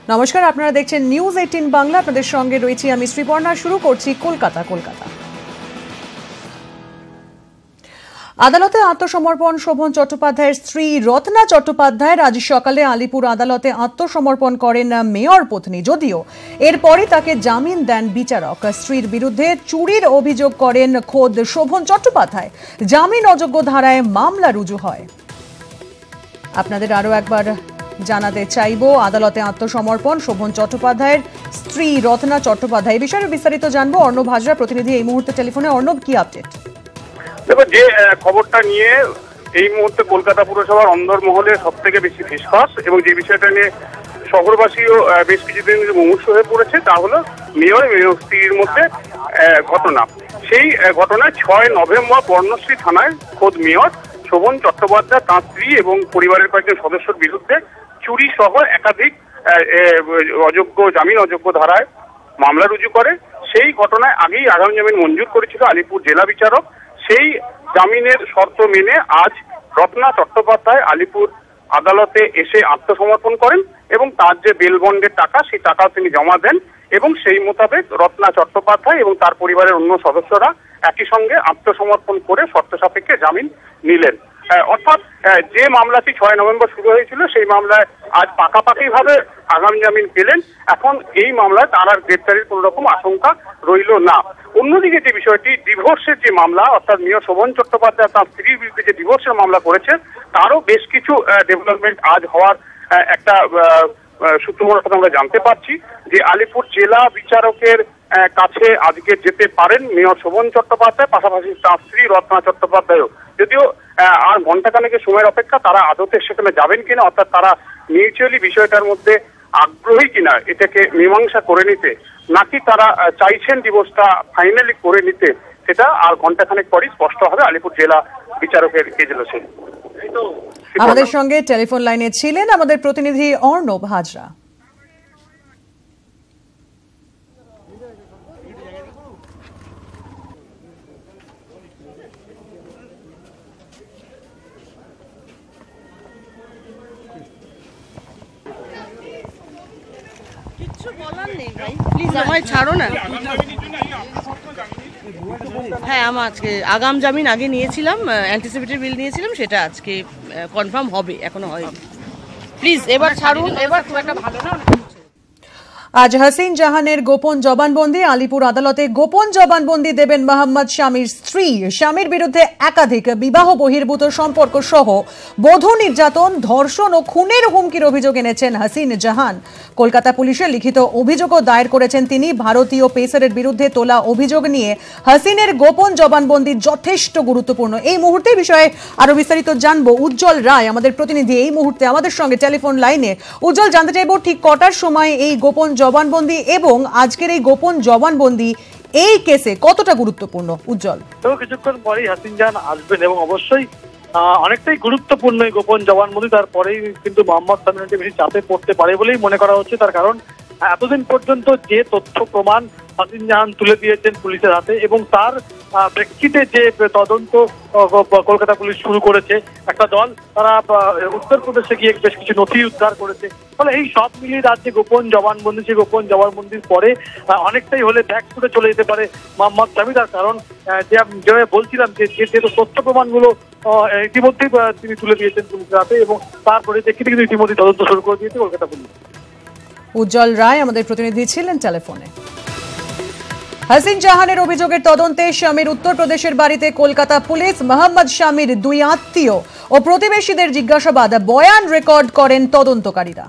নমস্কার, আপনারা দেখছেন নিউজ 18 বাংলা। আপনাদের সঙ্গে রয়েছি আমি শ্রীপর্ণা। শুরু করছি কলকাতা। আদালতে আত্মসমর্পণ শোভন চট্টোপাধ্যায়ের স্ত্রী রত্না চট্টোপাধ্যায় আজ সকালে আলিপুর আদালতে আত্মসমর্পণ করেন মেয়র পত্নী। যদিও এরপরই তাকে জামিন দেন বিচারক। স্ত্রীর বিরুদ্ধে চুরির অভিযোগ করেন খোদ শোভন চট্টোপাধ্যায়। জামিন অযোগ্য ধারায় মামলা রুজু হয়। আপনাদের আরো একবার জানাতে চাইব, আদালতে আত্মসমর্পণ শোভন চট্টোপাধ্যায়ের স্ত্রী রত্না চট্টোপাধ্যায়। এই বিষয়ে বিস্তারিত জানবো অর্ণব হাজরা, প্রতিনিধি এই মুহূর্তে টেলিফোনে। অর্ণব, কি আপডেট? দেখো, যে খবরটা নিয়ে এই মুহূর্তে কলকাতা পুরসভার অন্দরমহলে সব থেকে বেশি ফিসফাস এবং যে বিষয়টা নিয়ে শহরবাসীও বেশ কিছুদিন মুমূর্ষু হয়ে পড়েছে, তা হলো মেয়র স্ত্রীর মধ্যে ঘটনা। সেই ঘটনায় 6 নভেম্বর বর্ণশ্রী থানায় খোদ মেয়র শোভন চট্টোপাধ্যায়, তাঁর স্ত্রী এবং পরিবারের কয়েকজন সদস্যের বিরুদ্ধে চুরি সহ একাধিক জামিন অযোগ্য ধারায় মামলা রুজু করে। সেই ঘটনায় আগেই আগাম জামিন মঞ্জুর করেছিল আলিপুর জেলা বিচারক। সেই জামিনের শর্ত মেনে আজ রত্না চট্টোপাধ্যায় আলিপুর আদালতে এসে আত্মসমর্পণ করেন এবং তার যে বেল বন্ডের টাকা, সেই টাকা তিনি জমা দেন এবং সেই মোতাবেক রত্না চট্টোপাধ্যায় এবং তার পরিবারের অন্য সদস্যরা একই সঙ্গে আত্মসমর্পণ করে শর্ত সাপেক্ষে জামিন নিলেন। অর্থাৎ যে মামলাটি 6 নভেম্বর শুরু হয়েছিল, সেই মামলায় আজ পাকাপাকিভাবে আগাম জামিন পেলেন। এখন এই মামলায় তার আর গ্রেপ্তারির কোন রকম আশঙ্কা রইল না। অন্যদিকে যে বিষয়টি ডিভোর্সের যে মামলা, অর্থাৎ মেয়র শোভন চট্টোপাধ্যায় তার স্ত্রীর বিরুদ্ধে যে ডিভোর্সের মামলা করেছে, তারও বেশ কিছু ডেভেলপমেন্ট আজ হওয়ার একটা সূত্র কথা আমরা জানতে পারছি যে আলিপুর জেলা বিচারকের কাছে আজকে যেতে পারেন মেয়র শোভন চট্টোপাধ্যায়, পাশাপাশি তার স্ত্রী রত্না চট্টোপাধ্যায়ও। যদিও আর ঘন্টাখানেকের সময়ের অপেক্ষা, তারা আদতে সেখানে যাবেন কিনা, অর্থাৎ তারা মিউচুয়ালি বিষয়টার মধ্যে আগ্রহী কিনা এটাকে মীমাংসা করে নিতে, নাকি তারা চাইছেন ডিভোর্সটা ফাইনালি করে নিতে, সেটা আর ঘন্টাখানেক পরই স্পষ্ট হবে আলিপুর জেলা বিচারকের এজলাসে। আমাদের সঙ্গে টেলিফোন লাইনে ছিলেন আমাদের প্রতিনিধি অর্ণব হাজরা। কিছু বলার নেই ভাই, প্লিজ আমায় ছাড়ো না। হ্যাঁ, আমার আজকে আগাম জামিন আগে নিয়েছিলাম, অ্যান্টিসিপেটরি বিল নিয়েছিলাম, সেটা আজকে কনফার্ম হবে, এখনো হয়নি। প্লিজ এবার ছাড়ুন, এবার খুব একটা ভালো না। আজ হাসিন জাহানের গোপন জবানবন্দি। আলিপুর আদালতে গোপন জবানবন্দি দেবেন মোহাম্মদ শামীর স্ত্রী। স্বামীর বিরুদ্ধে একাধিক বিবাহ বহির্ভূত সম্পর্ক সহ বধূ নির্যাতন, ধর্ষণ ও খুনের হুমকির অভিযোগ এনেছেন হাসিন জাহান। কলকাতা পুলিশে লিখিত অভিযোগও দায়ের করেছেন তিনি। ভারতীয় পেসারের বিরুদ্ধে তোলা অভিযোগ নিয়ে হাসিনের গোপন জবানবন্দি যথেষ্ট গুরুত্বপূর্ণ। এই মুহূর্তে বিষয়ে আরো বিস্তারিত জানবো। উজ্জ্বল রায় আমাদের প্রতিনিধি এই মুহূর্তে আমাদের সঙ্গে টেলিফোন লাইনে। উজ্জ্বল, জানতে চাইবো ঠিক কটার সময় এই গোপন জবানবন্দি এবং আজকের এই গোপন জবানবন্দি এই কেসে কতটা গুরুত্বপূর্ণ? উজ্জ্বল, তো কিছুক্ষণ পরেই হাসিন জাহান আসবেন এবং অবশ্যই অনেকটাই গুরুত্বপূর্ণ এই গোপন জবানবন্দি। তারপরেই কিন্তু মোহাম্মদ শামীরকে বেশি চাপে পড়তে পারে বলেই মনে করা হচ্ছে। তার কারণ এতদিন পর্যন্ত যে তথ্য প্রমাণ হাসিন জাহান তুলে দিয়েছেন পুলিশের হাতে এবং তার প্রেক্ষিতে যে তদন্ত কলকাতা পুলিশ শুরু করেছে, একটা দল তারা উত্তরপ্রদেশে গিয়ে বেশ কিছু নথি উদ্ধার করেছে। ফলে এই সব মিলিয়ে রাজ্যে গোপন জবানবন্দি, সেই গোপন জবানবন্দির পরে অনেকটাই হলে ব্যাক ফুটে চলে যেতে পারে মোহাম্মদ শামীর। তার কারণ যেভাবে বলছিলাম যে তথ্য প্রমাণগুলো ইতিমধ্যেই তিনি তুলে দিয়েছেন পুলিশের হাতে এবং তারপরে দেখতে কিন্তু ইতিমধ্যেই তদন্ত শুরু করে দিয়েছে কলকাতা পুলিশ। উজ্জ্বল রায় আমাদের প্রতিনিধি ছিলেন টেলিফোনে। হাসিন জাহানের অভিযোগের তদন্তে স্বামীর উত্তরপ্রদেশের বাড়িতে কলকাতা পুলিশ। মোহাম্মদ শামীর 2 আত্মীয় ও প্রতিবেশীদের জিজ্ঞাসাবাদ, বয়ান রেকর্ড করেন তদন্তকারীরা।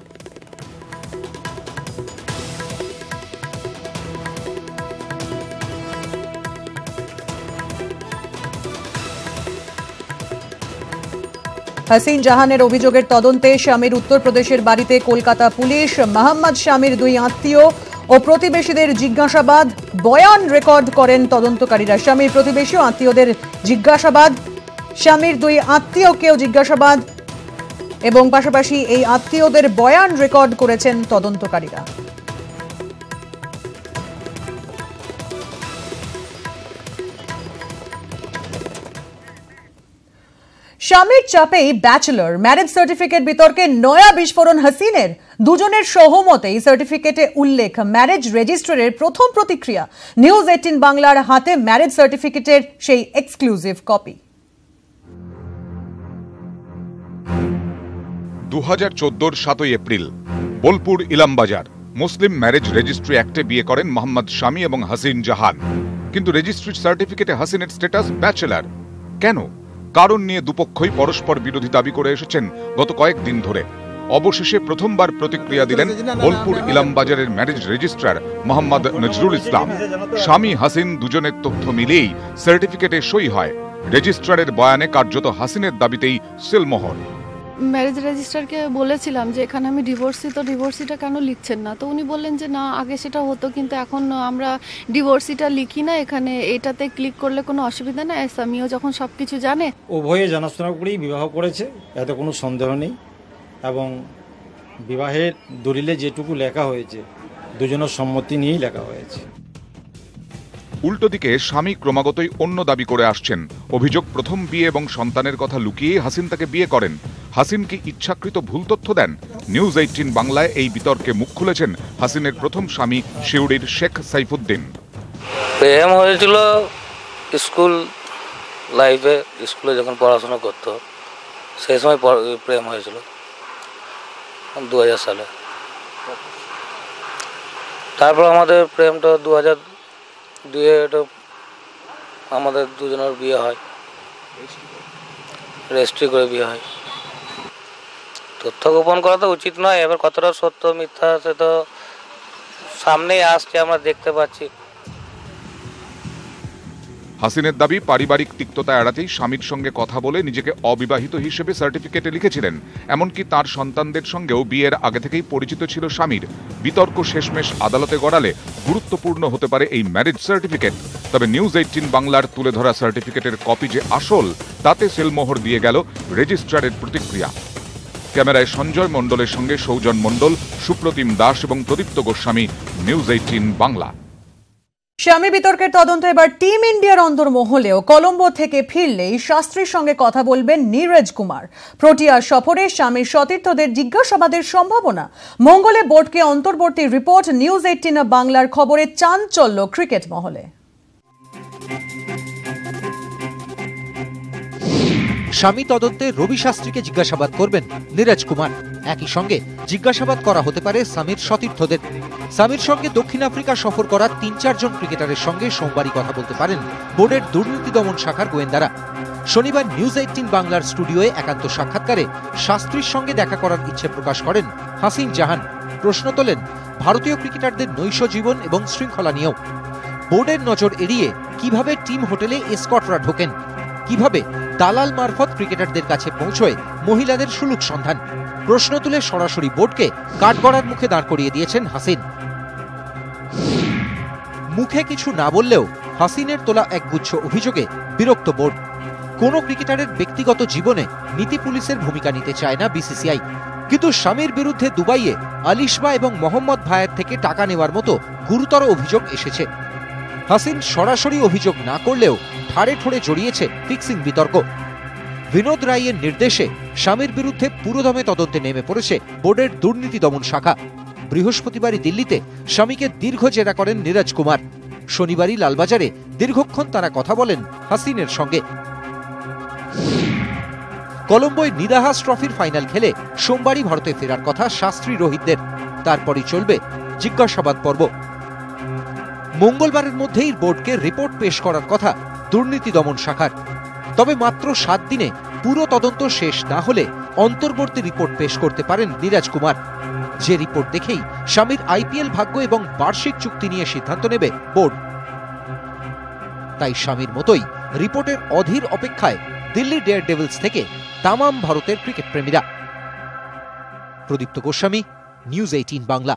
হাসিন জাহানের অভিযোগের তদন্তে স্বামীর উত্তরপ্রদেশের বাড়িতে কলকাতা পুলিশ। মোহাম্মদ শামীর 2 আত্মীয় ও প্রতিবেশীদের জিজ্ঞাসাবাদ, বয়ান রেকর্ড করেন তদন্তকারীরা। স্বামীর প্রতিবেশী ও আত্মীয়দের জিজ্ঞাসাবাদ, স্বামীর 2 আত্মীয়কেও জিজ্ঞাসাবাদ এবং পাশাপাশি এই আত্মীয়দের বয়ান রেকর্ড করেছেন তদন্তকারীরা। স্বামীর চাপেই ব্যাচেলর ম্যারেজ সার্টিফিকেট বিতর্কে নয়া বিস্ফোরণ হাসিনের। দুজনের সহমতেই সার্টিফিকেটে উল্লেখ ম্যারেজ রেজিস্ট্রারের প্রথম প্রতিক্রিয়া। নিউজ 18 বাংলার হাতে ম্যারেজ সার্টিফিকেটের সেই exclusive copy. 2014 7 April Bolpur Ilambazar Muslim marriage registry অ্যাক্টে বিয়ে করেন মোহাম্মদ শামী এবং হাসিন জাহান। কিন্তু রেজিস্ট্রি সার্টিফিকেটে হাসিনের স্ট্যাটাস ব্যাচেলর। কেন? কারণ নিয়ে দুপক্ষই পরস্পর বিরোধী দাবি করে এসেছেন গত কয়েকদিন ধরে। অবশেষে প্রথমবার প্রতিক্রিয়া দিলেন বোলপুর ইলামবাজারের ম্যারেজ রেজিস্ট্রার মোহাম্মদ নজরুল ইসলাম। স্বামী হাসিন দুজনের তথ্য মিলেই সার্টিফিকেটে সই হয়। রেজিস্ট্রারের বয়ানে কার্যত হাসিনের দাবিতেই সিলমোহর। ম্যারেজ রেজিস্ট্রারকে বলেছিলাম যে এখানে আমি ডিভোর্সি, তো ডিভোর্সিটা কেন লিখছেন না? তো উনি বললেন যে না, আগে সেটা হতো কিন্তু এখন আমরা ডিভোর্সিটা লিখি না, এখানে এটাতে ক্লিক করলে কোনো অসুবিধা নেই। স্বামীও যখন সব কিছু জানে। উভয়ে জানাশোনা করেই বিবাহ করেছে, এতে কোনো সন্দেহ নেই। এবং বিবাহের দলিলে যেটুকু লেখা হয়েছে দুজনের সম্মতি নিয়েই লেখা হয়েছে। উল্টো দিকে স্বামী ক্রমাগতই অন্য দাবি করে আসছেন। অভিযোগ প্রথম বিয়ে এবং সন্তানের কথা লুকিয়েই হাসিন তাকে বিয়ে করেন। হাসিন কি ইচ্ছাকৃত ভুল তথ্য দেন? নিউজ 18 বাংলায় এই বিতর্কে মুখ খুলেছেন হাসিনের প্রথম স্বামী শিউড়ির শেখ সাইফুদ্দিন। প্রেম হয়েছিল স্কুল লাইফে, স্কুলে যখন পড়াশোনা করতো সেই সময় প্রেম হয়েছিল 2000 সালে। তারপর আমাদের প্রেমটা 2002 আমাদের দুজনের বিয়ে হয়, রেজিস্ট্রি করে বিয়ে হয়। তথ্য গোপন করা তো উচিত নয়, এবার কতটা সত্য মিথ্যা সে তো সামনেই আসছে, আমরা দেখতে পাচ্ছি। হাসিনের দাবি পারিবারিক তিক্ততা এড়াতেই স্বামীর সঙ্গে কথা বলে নিজেকে অবিবাহিত হিসেবে সার্টিফিকেটে লিখেছিলেন। এমনকি তার সন্তানদের সঙ্গেও বিয়ের আগে থেকেই পরিচিত ছিল স্বামীর। বিতর্ক শেষমেশ আদালতে গড়ালে গুরুত্বপূর্ণ হতে পারে এই ম্যারেজ সার্টিফিকেট। তবে নিউজ 18 বাংলার তুলে ধরা সার্টিফিকেটের কপি যে আসল, তাতে সেলমোহর দিয়ে গেল রেজিস্ট্রারের প্রতিক্রিয়া। ক্যামেরায় সঞ্জয় মণ্ডলের সঙ্গে সৌজন মণ্ডল, সুপ্রতিম দাস এবং প্রদীপ্ত গোস্বামী, নিউজ 18 বাংলা। স্বামী বিতর্কের তদন্ত এবার টিম ইন্ডিয়ার অন্দরমহলেও। কলম্বো থেকে ফিরলেই শাস্ত্রীর সঙ্গে কথা বলবেন নীরজ কুমার। প্রোটিয়া সফরে স্বামীর সতীর্থদের জিজ্ঞাসাবাদের সম্ভাবনা। মঙ্গলে বোর্ডকে অন্তর্বর্তী রিপোর্ট। নিউজ 18 বাংলার খবরে চাঞ্চল্য ক্রিকেট মহলে। স্বামী তদন্তে রবি শাস্ত্রীকে জিজ্ঞাসাবাদ করবেন নীরজ কুমার। একই সঙ্গে জিজ্ঞাসাবাদ করা হতে পারে স্বামীর সতীর্থদের। স্বামীর সঙ্গে দক্ষিণ আফ্রিকা সফর করা 3-4 জন ক্রিকেটারের সঙ্গে সোমবারই কথা বলতে পারেন বোর্ডের দুর্নীতি দমন শাখার গোয়েন্দারা। শনিবার নিউজ 18 বাংলার স্টুডিওয়ে একান্ত সাক্ষাৎকারে শাস্ত্রীর সঙ্গে দেখা করার ইচ্ছে প্রকাশ করেন হাসিন জাহান। প্রশ্ন তোলেন ভারতীয় ক্রিকেটারদের নৈশ জীবন এবং শৃঙ্খলা নিয়েও। বোর্ডের নজর এড়িয়ে কিভাবে টিম হোটেলে এসকর্টরা ঢোকেন, কিভাবে দালাল মারফত ক্রিকেটারদের কাছে পৌঁছয় মহিলাদের সুলুক সন্ধান। প্রশ্ন তুলে সরাসরি বোর্ডকে কাঠগড়ার মুখে দাঁড় করিয়ে দিয়েছেন হাসিন। মুখে কিছু না বললেও হাসিনের তোলা একগুচ্ছ অভিযোগে বিরক্ত বোর্ড। কোন ক্রিকেটারের ব্যক্তিগত জীবনে নীতি পুলিশের ভূমিকা নিতে চায় না বিসিসিআই। কিন্তু স্বামীর বিরুদ্ধে দুবাইয়ে আলিশবা এবং মোহাম্মদ ভাইয়ের থেকে টাকা নেওয়ার মতো গুরুতর অভিযোগ এসেছে। হাসিন সরাসরি অভিযোগ না করলেও ঠাড়ে ঠোড়ে জড়িয়েছে ফিক্সিং বিতর্ক। বিনোদ রায়ের নির্দেশে স্বামীর বিরুদ্ধে পুরোদমে তদন্তে নেমে পড়েছে বোর্ডের দুর্নীতি দমন শাখা। বৃহস্পতিবারই দিল্লিতে স্বামীকে দীর্ঘ জেরা করেন নীরজ কুমার। শনিবারই লালবাজারে দীর্ঘক্ষণ তারা কথা বলেন হাসিনের সঙ্গে। কলম্বোয় নিদাহাস ট্রফির ফাইনাল খেলে সোমবারই ভারতে ফেরার কথা শাস্ত্রী রোহিতদের। তারপরই চলবে জিজ্ঞাসাবাদ পর্ব। মঙ্গলবারের মধ্যেই বোর্ডকে রিপোর্ট পেশ করার কথা দুর্নীতি দমন শাখার। তবে মাত্র 7 দিনে পুরো তদন্ত শেষ না হলে অন্তর্বর্তী রিপোর্ট পেশ করতে পারেন নীরজ কুমার। যে রিপোর্ট দেখেই স্বামীর আইপিএল ভাগ্য এবং বার্ষিক চুক্তি নিয়ে সিদ্ধান্ত নেবে বোর্ড। তাই স্বামীর মতোই রিপোর্টের অধীর অপেক্ষায় দিল্লি ডেয়ার ডেভিলস থেকে তামাম ভারতের ক্রিকেট প্রেমীরা। প্রদীপ্ত গোস্বামী, নিউজ 18 বাংলা।